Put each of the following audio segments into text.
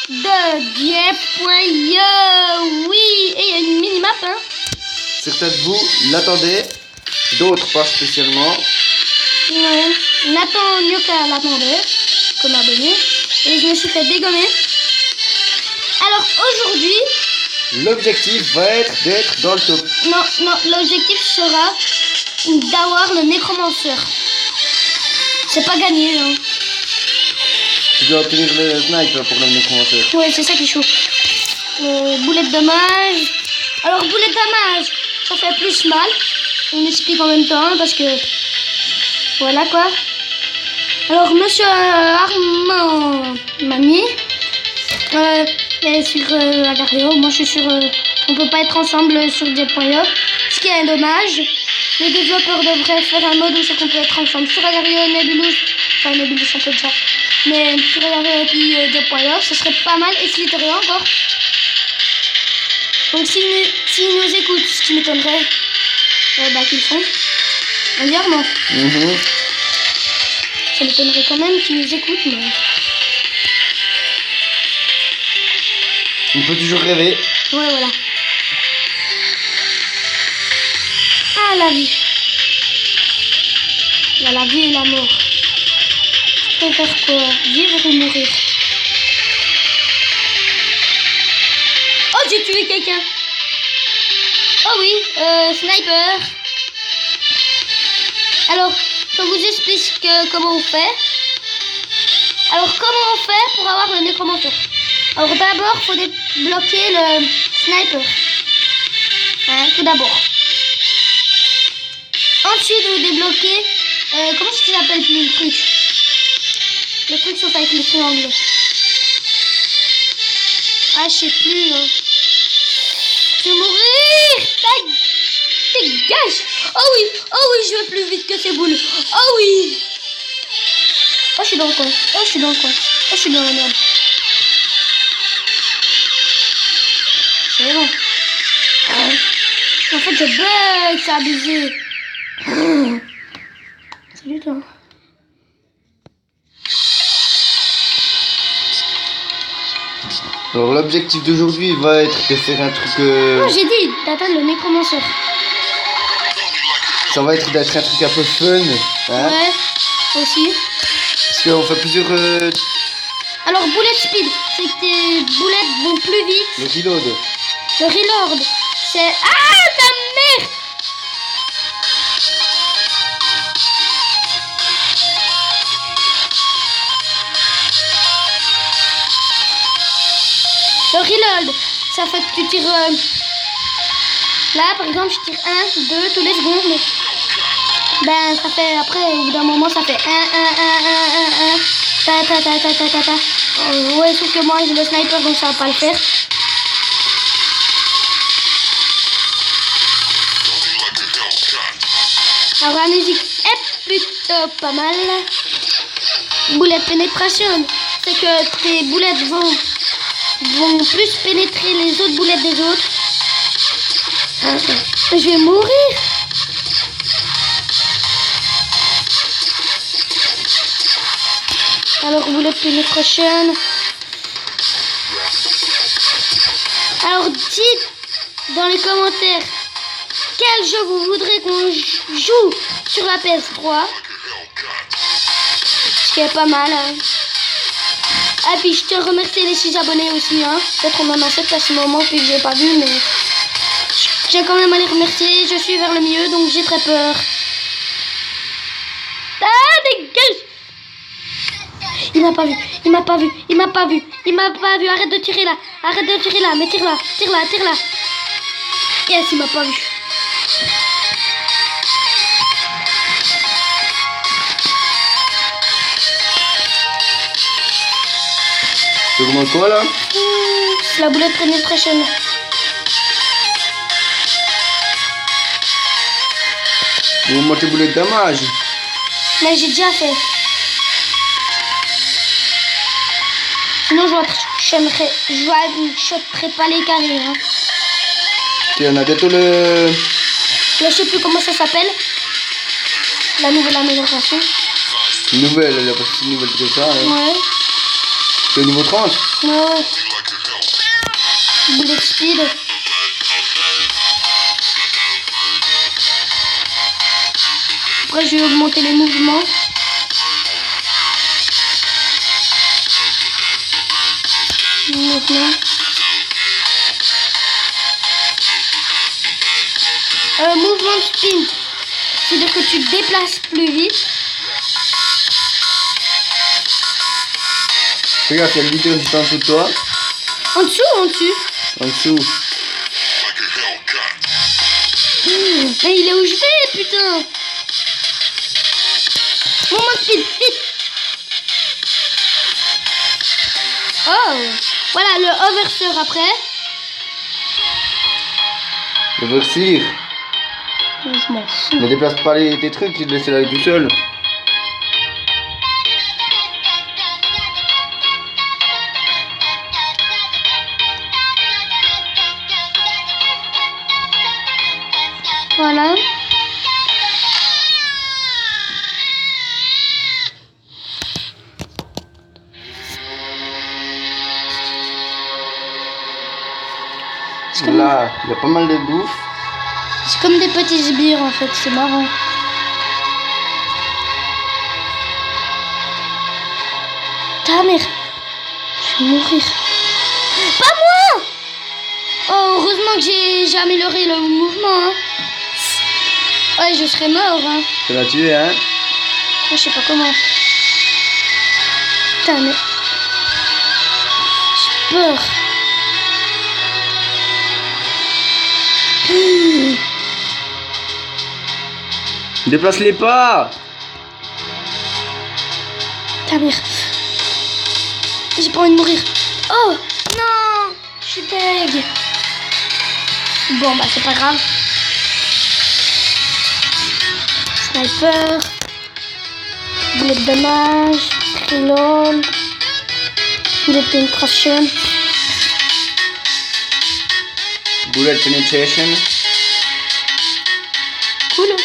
de Deployer. Oui, et il y a une mini-map, hein. Certains de vous l'attendaient, d'autres pas spécialement. Ouais. Nathan Nyoka l'attendait comme abonné. Et je me suis fait dégommer. Alors aujourd'hui... L'objectif va être d'être dans le top. Non, l'objectif sera d'avoir le nécromanceur. C'est pas gagné, hein. Tu dois obtenir le sniper pour le nécromanceur. Ouais, c'est ça qui est chaud. Boulette de mage. Alors, boulette de mage, ça fait plus mal. On explique en même temps, parce que... Voilà, quoi. Alors, monsieur Armand Manier est sur Agario. Moi, je suis sur... on peut pas être ensemble sur Jet.io. Ce qui est dommage. Les développeurs devraient faire un mode où c'est qu'on peut être ensemble sur Agario, Nebulous. Enfin, Nebulous, on peut déjà. Mais sur Agario et puis Jet.io, ce serait pas mal. Et Slytherin encore. Donc, s'ils nous écoutent, ce qui m'étonnerait, bah, qu'ils font. On dit Armand. Ça m'étonnerait quand même qu'ils nous écoutent, mais... On peut toujours rêver. Ouais, voilà. Ah, la vie. Il y a la vie et la mort. Tu préfères quoi? Vivre ou mourir? Oh, j'ai tué quelqu'un. Oh oui, sniper. Alors, je vous explique comment on fait. Alors, comment on fait pour avoir le nécromancer? Alors, d'abord, il faut débloquer le sniper. Hein, tout d'abord. Ensuite, vous débloquez... comment ça s'appelle plus le truc? Le truc sauf avec le triangle. Ah, je sais plus, hein. Je vais mourir. Dégage. Oh oui, je vais plus vite que ces boules. Oh oui. Oh, je suis dans le coin. Oh, je suis dans le coin. Oh, je suis dans la merde. C'est bon. En fait, je bug, c'est abusé. Salut toi. Alors l'objectif d'aujourd'hui va être de faire un truc... Non, j'ai dit d'atteindre le nécromancer. Ça va être d'être un truc un peu fun. Hein, Ouais, aussi. parce qu'on fait plusieurs... Alors, bullet speed, c'est que tes boulettes vont plus vite. Le reload. Le reload, c'est... Ah, ta mère! Le reload, ça fait que tu tires... Là, par exemple, je tire 1, 2, tous les secondes. Ben, ça fait... Après, au bout d'un moment, ça fait 1, 1, 1, 1, 1, 1. Ta, ta, ta, ta, ta, ta, ta. Ouais, sauf que moi, j'ai le sniper, donc ça va pas le faire. Alors, la musique est plutôt pas mal. Boulette pénétration, c'est que tes boulettes vont plus pénétrer les autres boulettes des autres. Je vais mourir. Alors, boulette pénétration. Alors, dites dans les commentaires quel jeu vous voudrez qu'on joue sur la PS3. Ce qui est pas mal. Hein. Ah, puis je te remercie les 6 abonnés aussi. Hein. Peut-être même à 7 à ce moment, puis que j'ai pas vu, mais j'ai quand même à les remercier. Je suis vers le milieu, donc j'ai très peur. Ah, dégage! Il m'a pas vu, il m'a pas vu, il m'a pas vu, il m'a pas vu. Arrête de tirer là, mais tire là, tire là, tire là. Yes, il m'a pas vu. Tu augmentes quoi là? C'est la boulette penetration. Vous montez boulet de damage. Mais j'ai déjà fait. Sinon, je shotterai pas les carrés. Hein. Ok, on a bientôt le... Là, je sais plus comment ça s'appelle. La nouvelle amélioration. Nouvelle, elle a pas si nouvelle que ça. Hein. Ouais. C'est au niveau 30. Ouais. Bullet speed. Après, je vais augmenter les mouvements. Mouvement. Mouvement spin. C'est-à-dire que tu te déplaces plus vite. Regarde, il y a le leader juste en dessous de toi. En dessous ou en dessus? En dessous. Mais il est où je vais, putain? Mouvement speed, vite. Oh, voilà le overseer après. Le Versir. Je m'en fous. Ne déplace pas tes trucs, tu te laisses aller tout seul. Voilà. Là, il y a pas mal de bouffe. C'est comme des petits sbires en fait, c'est marrant. Ta mère, je vais mourir. Pas moi! Oh, heureusement que j'ai amélioré le mouvement. Hein. Ouais, je serais mort. Hein. Tu l'as tué, hein? Je sais pas comment. Putain, mais... J'ai peur. Déplace-les pas! Ta mère. J'ai pas envie de mourir. Oh non, je suis deg. Bon bah c'est pas grave. Sniper. Bullet damage. Reload. Bullet penetration. Bullet penetration. Cool.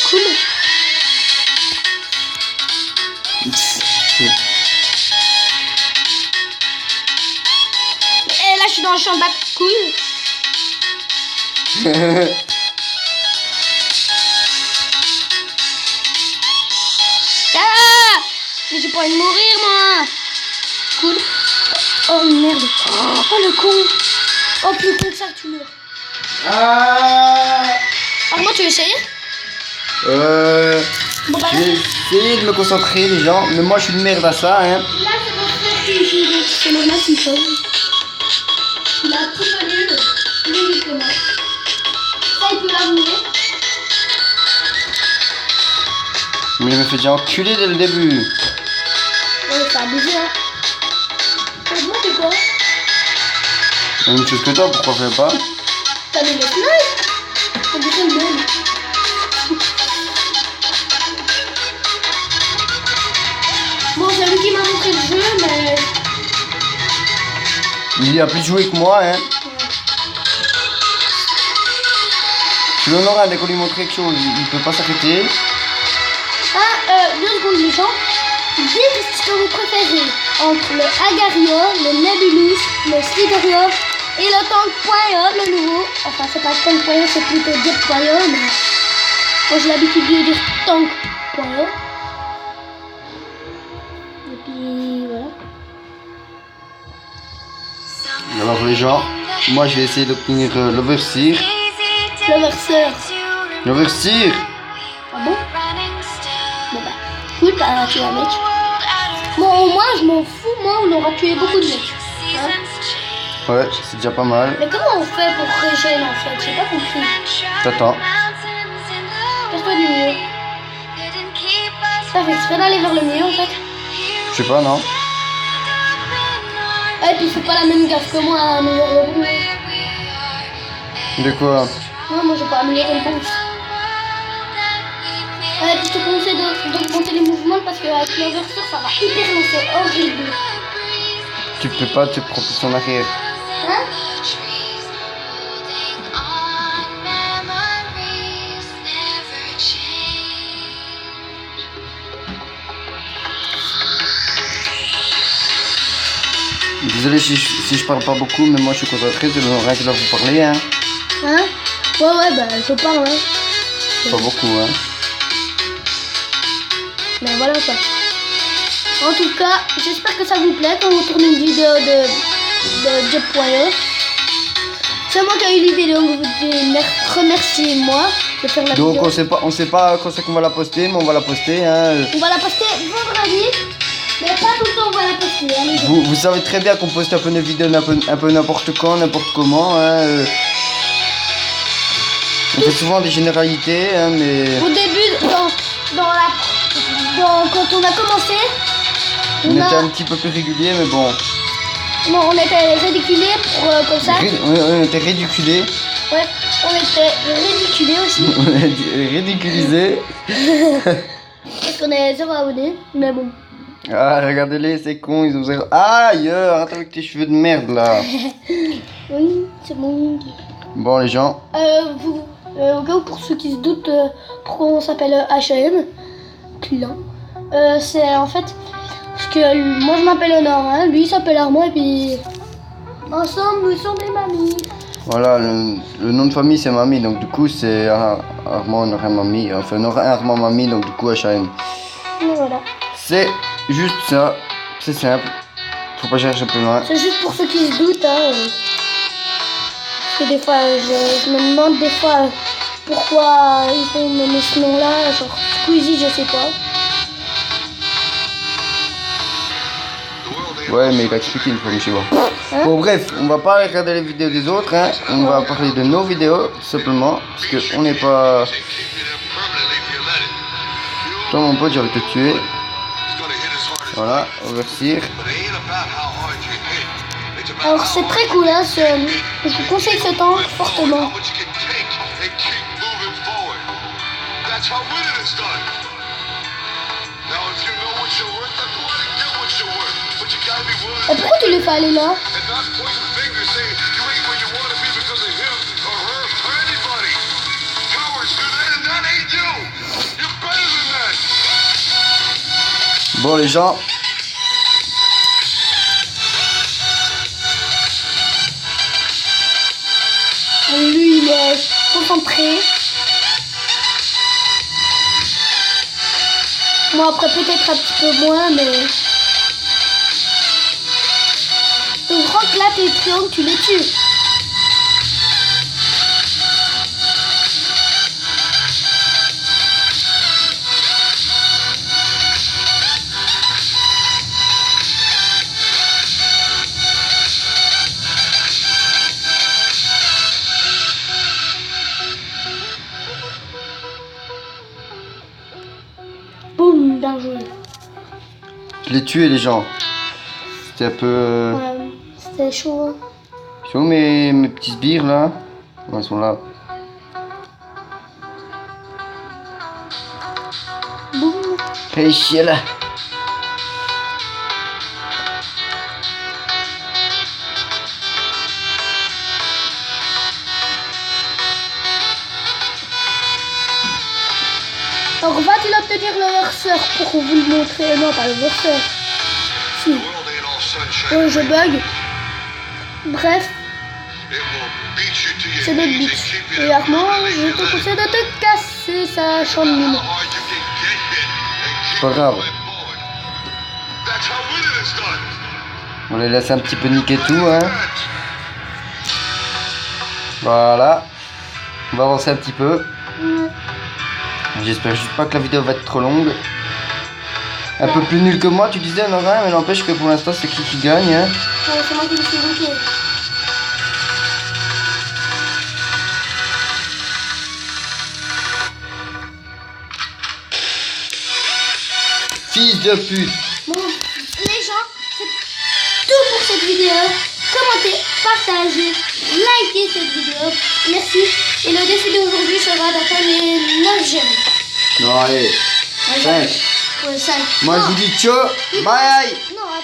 Cool. Et là je suis dans le champ de bataille. Cool. Ah, mais j'ai pas envie de mourir moi. Cool. Oh merde. Oh le con. Oh plus con que ça tu meurs. Ah! Alors moi tu veux essayer? Bon bah Je vais essayer de me concentrer les gens, mais moi je suis une merde à ça, hein. là c'est mon frère qui joue, donc c'est le même qui chose. Il a un petit peu nul que moi. Ça il peut l'avouer. Mais je me fais déjà enculer dès le début. Ouais c'est abusé hein. Moi c'est quoi? La même chose que toi, pourquoi je fais pas? T'as mis le snipe? On dirait le même. Bon c'est lui qui m'a montré le jeu mais... Il a plus joué que moi, hein. Tu veux Nora, dès qu'on lui montre quelque chose, il peut pas s'arrêter. Ah, 2 secondes les gens. Dites ce que vous préférez entre le Agario, le Nebulus, le Sliderio et le Tank.io, le nouveau. Enfin, c'est pas Tank.io, c'est plutôt Jet.io, mais moi j'ai l'habitude de dire Tank.io. Et puis voilà. Alors les gens, moi je vais essayer d'obtenir l'Overseer. L'Overseer. L'Overseer! Ah bon? Bon bah, cool, t'as tué un mec. Bon, au moins, je m'en fous, moi, on aura tué beaucoup de mecs. Hein? Ouais, c'est déjà pas mal. Mais comment on fait pour régénérer en fait? J'ai pas compris. T'attends. Casse-toi du milieu. Ça fait exprès d'aller vers le milieu en fait. Je sais pas, non? Et puis fais pas la même gaffe que moi à améliorer le boost. De quoi? Non, moi j'ai pas amélioré le boost. Et puis je te conseille d'augmenter les mouvements parce qu'avec l'overseer ça va hyper long, c'est horrible. Tu peux pas te propulser en arrière. Hein? Désolé si je parle pas beaucoup, mais moi je suis concentré, c'est rien que de vous parler, hein. Hein? Ouais, bah je parle, hein. Pas beaucoup, hein. Mais voilà quoi. En tout cas, j'espère que ça vous plaît quand on tourne une vidéo de Job.io. C'est moi qui ai eu l'idée, donc remerciez-moi de faire la vidéo. Donc on sait pas quand c'est qu'on va la poster, mais on va la poster, hein. On va la poster vendredi, mais pas tout le temps on va la poster. Hein, les gens. Vous savez très bien qu'on poste un peu nos vidéos un peu n'importe quand, n'importe comment, hein. On fait souvent des généralités, hein, mais Au début, quand on a commencé, on était un petit peu plus régulier, mais bon. Non, on était ridiculés pour comme ça. On était ridiculés. Ouais, on était ridiculés aussi. On est ridiculisés. Parce qu'on est 0 abonnés, mais bon. Ah, regardez-les, c'est con, ils ont 0. Aïe, arrête avec tes cheveux de merde là. Oui, c'est bon. Bon, les gens. Au cas où, pour ceux qui se doutent pourquoi on s'appelle H&M, client, c'est en fait parce que moi je m'appelle Honor, hein, lui il s'appelle Armand et puis ensemble nous sommes des mamies. Voilà, le nom de famille c'est Mamie, donc du coup c'est Armand, Honoré, Mamie. Enfin, Honoré, Armand, Mamie, donc du coup H&M. Et voilà. C'est juste ça, c'est simple. Faut pas chercher plus loin. C'est juste pour ceux qui se doutent, hein. Parce que des fois, je me demande des fois pourquoi ils ont nommé ce nom-là, genre Squeezie, je sais pas. Ouais, mais il va expliquer une fois, je sais pas. Hein? Bon, bref, on va pas regarder les vidéos des autres, hein. On va parler de nos vidéos, tout simplement. Parce que on n'est pas. Toi, mon pote, j'avais te tuer. Voilà, overseer. Alors c'est très cool, hein, je vous conseille ce temps fortement. Et pourquoi tu le fais aller là? Bon, les gens. Lui il est concentré. Moi après peut-être un petit peu moins, mais donc je crois que là tes triangles tu les tues. Boum, bien joué. Je l'ai tué, les gens. C'était un peu. Ouais, c'était chaud. Hein. Ils sont où mes petits sbires là? Ouais, ils sont là. Boum. Allez, chier là. Alors va-t-il obtenir le verseur pour vous le montrer? Non, pas le verseur. Si. Je bug. Bref, c'est notre but. Et Armand, je te conseille de te casser sa chambre mine. C'est pas grave. On les laisse un petit peu niquer tout, hein. Voilà. On va avancer un petit peu. J'espère juste pas que la vidéo va être trop longue. Un peu plus nul que moi, tu disais, Nora, mais n'empêche que pour l'instant, c'est qui gagne, hein. Ouais, c'est moi qui me suis bloqué. Fils de pute. Bon, les gens, c'est tout pour cette vidéo. Commentez, partagez, likez cette vidéo. Merci. Et le défi d'aujourd'hui sera d'atteindre les 9 j'aime. Non, allez. 5. Ouais, 5. Moi, je vous dis ciao. Bye. Non,